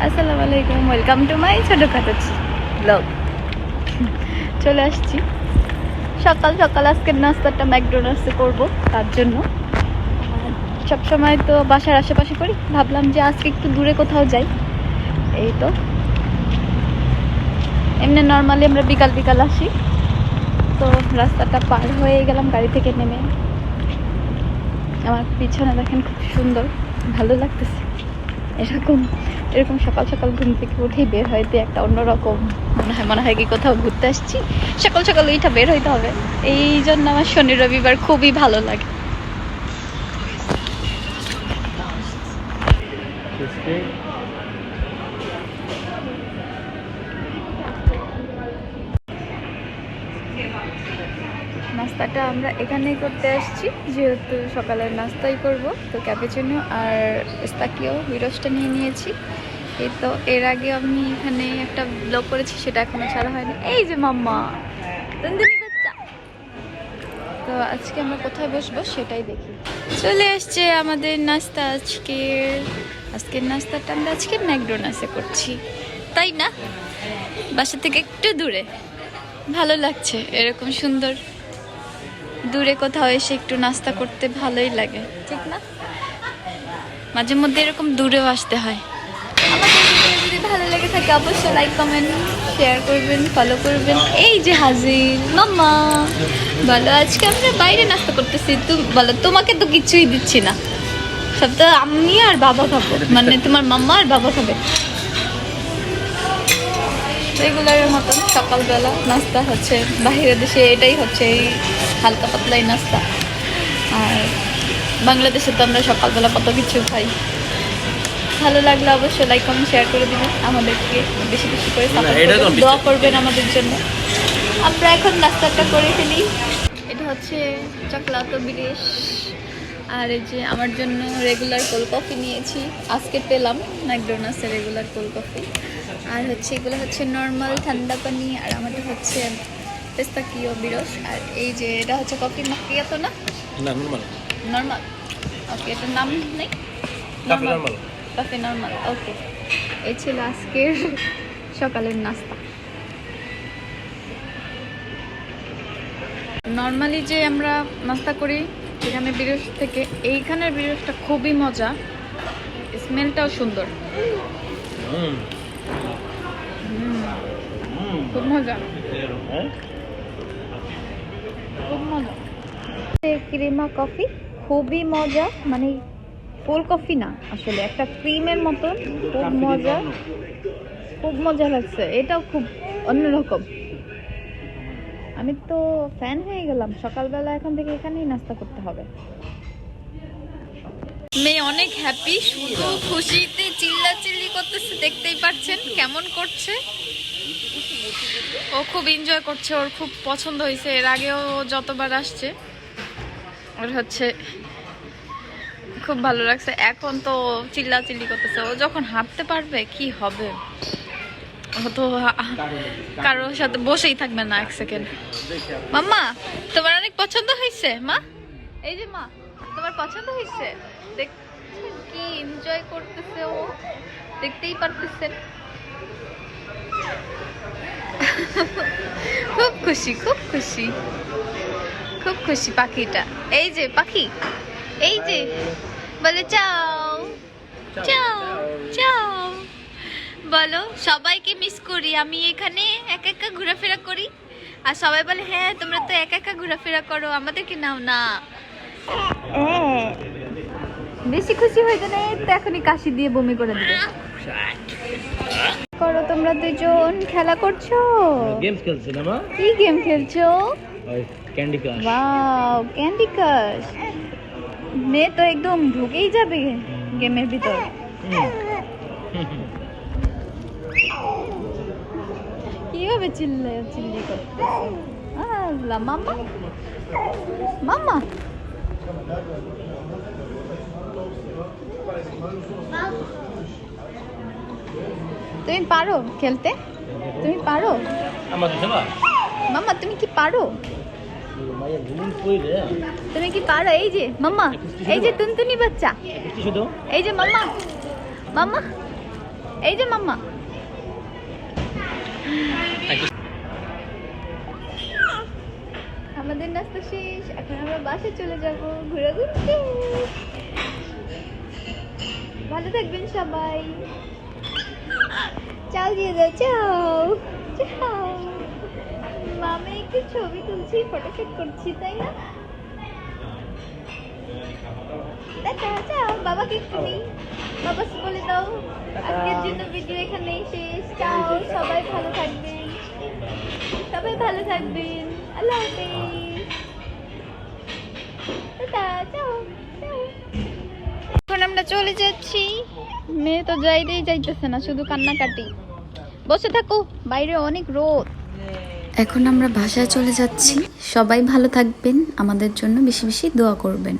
আসসালামু আলাইকুম, welcome to my ছোটখাটো ব্লগ। চলে আসছি সকাল সকাল। আজকের নাস্তাটা ম্যাকডোনাল্ডসে করব, তার জন্য। সবসময় তো বাসার আশেপাশে করি, ভাবলাম যে আজকে একটু দূরে কোথাও যাই। এই তো এমনি নর্মালি আমরা বিকাল বিকাল আসি, তো রাস্তাটা পার হয়ে গেলাম গাড়ি থেকে নেমে। আমার পিছনে দেখেন, খুব সুন্দর, ভালো লাগতেছে। এরকম সকাল সকাল ঘুম থেকে উঠেই বের হইতে একটা অন্যরকম মনে হয় কি কোথাও ঘুরতে আসছি। সকাল সকাল ওইটা বের হইতে হবে, এই জন্য আমার শনি রবিবার খুবই ভালো লাগে। নাস্তাটা আমরা এখানেই করতে আসছি, যেহেতু সকালের নাস্তাই করব। তো ক্যাপুচিনো আর এস্তাকিও বিরসটা নিয়ে নিয়েছি। এই তো এর আগে আমি এখানে একটা ব্লগ করেছি, সেটা এখনো ছাড়া হয়নি। এই যে মাম্মা তন্দুরি বাচ্চা। তো আজকে আমরা কোথায় বসবো সেটাই দেখি। চলে আসছে আমাদের নাস্তা। আজকের নাস্তাটা আমরা আজকে ম্যাকডোনাল্ডসে করছি, তাই না? বাসা থেকে একটু দূরে, ভালো লাগছে। এরকম সুন্দর দূরে কোথাও এসে একটু নাস্তা করতে ভালোই লাগে, ঠিক না? মাঝে মধ্যে এরকম দূরেও আসতে হয়। আমাদের ভিডিও যদি ভালো লেগে থাকে অবশ্যই লাইক কমেন্ট শেয়ার করবেন, ফলো করবেন। এই যে হাজির মাম্মা। বলো, আজকে আমরা বাইরে নাস্তা করতেছি। তুমি বলো, তোমাকে তো কিছুই দিচ্ছি না, সব তো আমি আর বাবা খাবো, মানে তোমার মাম্মা আর বাবা খাবে। রেগুলারের মতন সকালবেলা নাস্তা হচ্ছে, বাইরের দেশে এটাই হচ্ছে, এই হালকা পাতলাই নাস্তা। আর বাংলাদেশে তো আমরা সকালবেলা কত কিছু খাই। ভালো লাগলে অবশ্যই লাইক কমেন্ট শেয়ার করে দিবেন, আমাদেরকে বেশি বেশি করে সাপোর্ট করবেন, দোয়া করবেন আমাদের জন্য। আমরা এখন নাস্তাটা করে ফেলি। এটা হচ্ছে চকলাতো বিরেশ, আর এই যে আমার জন্য রেগুলার কোল্ড কফি নিয়েছি, আজকে পেলাম ম্যাকডোনাল্ডসের রেগুলার কোল্ড কফি। আর হচ্ছে এগুলো হচ্ছে নর্মাল ঠান্ডা পানি, আর আমারটা হচ্ছে পেস্তাকিও বিরস। আর এই যে এটা হচ্ছে কফি মাকিয়াতো, না নর্মাল। ওকে, এটার নাম নেই, কফি নর্মাল। ওকে, এই ছিল আজকের সকালের নাস্তা। নর্মালি যে আমরা নাস্তা করি এখানে বিরস থেকে, এইখানের বিরসটা খুবই মজা, স্মেলটাও সুন্দর। খুব মজা, খুব মজা। ক্রিমা কফি খুবই মজা, মানে ফুল কফি না, আসলে একটা ক্রিমের মতন। খুব মজা, খুব মজা লাগছে। এটাও খুব অন্যরকম। আমি তো ফ্যান হয়ে গেলাম। সকালবেলা এখন থেকে এখানেই নাস্তা করতে হবে। মেয়ে অনেক হ্যাপি, শুধু খুশিতে চিল্লাচিল্লি করতেছে, দেখতেই পাচ্ছেন কেমন করছে। ও খুব এনজয় করছে, ওর খুব পছন্দ হয়েছে। এর আগেও যতবার আসছে ওর হচ্ছে খুব ভালো লাগছে। এখন তো চিল্লাচিল্লি করতেছে। ও যখন হাঁটতে পারবে কি হবে, ও তো কারোর সাথে বসেই থাকবে না এক সেকেন্ড। মাম্মা, তোমার অনেক পছন্দ হয়েছে? মা, এই যে মা, তোমার পছন্দ হয়েছে? দেখছেন কি এনজয় করতেছে ও, দেখতেই পারতেছেন। খুব খুশি, খুব খুশি, খুব খুশি পাখিটা। এই যে পাখি, এই যে বলে চাও চাও চাও। বলো, সবাইকে মিস করি। আমি এখানে একা একা ঘোরাফেরা করি, আর সবাই বলে হ্যাঁ তোমরা তো একা একা ঘোরাফেরা করো, আমাদেরকে নাও না। বেশি খুশি হয়ে গেলে তো এখনই কাশি দিয়ে বমি করে দেবে। করো, তোমরা দুজন খেলা করছো? গেমস খেলছি না মা? কি গেম খেলছো? ওই candy crush. Wow, candy crush. মেয়ে তো একদম ঢুকেই যাবে গেমের ভিতর। কিভাবে চিল্লি করতেছে। আল্লাহ, মাম্মা মাম্মা। তুমি পারো খেলতে? তুমি পারো মাম্মা? তুমি কি পারো? তুমি কি পারো? এই যে মাম্মা, এই যে টুনটুনি বাচ্চা, এই যে মাম্মা, মাম্মা, এই যে মাম্মা। আমাদের নাস্তা শেষ, এখন আমরা বাসে চলে যাব ঘোরাঘুরি শেষ। ভালো থাকবেন সবাই। চাও দিয়ে দাও, চাও চাও। মামা একটু ছবি তুলছি, ফটোশুট করছি, তাই না? দেখা যাও, বাবাকে একটু নেই। বাবা বলে দাও আজকের জন্য ভিডিও এখানেই শেষ। চাও সবাই ভালো থাকবেন, সবাই ভালো থাকবেন। আল্লাহ হাফেজ। টাটা, চাও চাও। এখন আমরা চলে যাচ্ছি। মেয়ে তো যাইতেছে না, শুধু কান্নাকাটি। বসে থাকো, বাইরে অনেক রোদ। এখন আমরা বাসায় চলে যাচ্ছি। সবাই ভালো থাকবেন, আমাদের জন্য বেশি বেশি দোয়া করবেন।